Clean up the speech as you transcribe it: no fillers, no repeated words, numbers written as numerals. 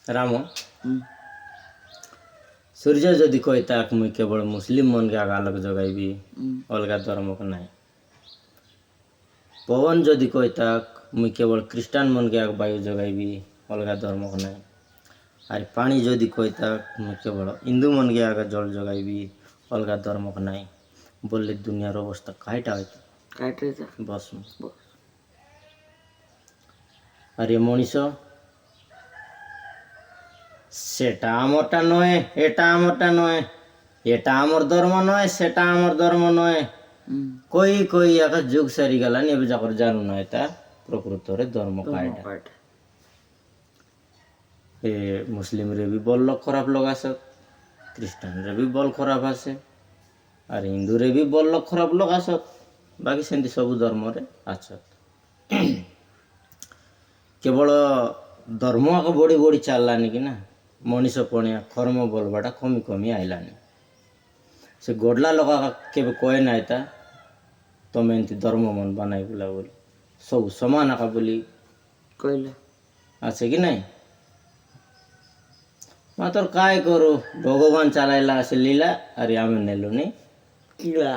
ରାମ ସୂର୍ଯ୍ୟ ଯଦି କହିତାକ ମୁଇଁ କେବଳ ମୁସଲିମ ମନକେ ଆଲୋକ ଯୋଗାଇବି ଅଲଗା ଧର୍ମକୁ ନାହିଁ। ପବନ ଯଦି କହିତାକ ମୁଇଁ କେବଳ ଖ୍ରୀଷ୍ଟାନ ମନକେ ବାୟୁ ଯୋଗାଇବି ଅଲଗା ଧର୍ମକୁ ନାହିଁ। ଆରେ ପାଣି ଯଦି କହିତାକ ମୁଇଁ କେବଳ ହିନ୍ଦୁ ମନକେ ଜଳ ଯୋଗାଇବି ଅଲଗା ଧର୍ମକୁ ନାହିଁ ବୋଲେ ଦୁନିଆର ଅବସ୍ଥା କାହିଁଟା ହଇତା ବସ। ଆରେ ମଣିଷ সেটা আমারটা নয়, এটা আমারটা নয়, এটা আমার ধর্ম নয়, সেটা আমার ধর্ম নয় কই কই একা যুগ সারি গেলানি ଏବେ ଯାକର ଜାଣୁ ନା এটা ପ୍ରକୃତରେ ଧର୍ମ କାଇଟା। ଏ ମୁସଲିମରେ ବି ଭଲ ଖରାପ ଲୋକ ଆସ, ଖ୍ରୀଷ୍ଟାନରେ ବି ଭଲ ଖରାପ ଆସେ, ଆର ହିନ୍ଦୁରେ ବି ଭଲ ଖରାପ ଲୋକ ଆସ, ବାକି ସେମିତି ସବୁ ଧର୍ମରେ ଆସ। କେବଳ ଧର୍ମ ଆଗ ବଢ଼ି ବଢ଼ି ଚାଲିଲାନି କି ନା, ମଣିଷ ପଣିଆ କର୍ମ ବଲବାଟା କମି କମି ଆଇଲାନି। ସେ ଗଡ଼ଲା ଲୋକ କେବେ କହେ ନାହିଁ ତା ତମେ ଏମିତି ଧର୍ମ ମନ ବନାଇ ବୁଲା ବୋଲି, ସବୁ ସମାନ ଆକା ବୋଲି କହିଲେ আছে କି ନାହିଁ। ମାତ୍ର କାଏ କରୁ ଭଗବାନ ଚାଲାଇଲା ସେ ଲୀଳା ଆରେ ଆମେ ନେଲୁନି କିଳା।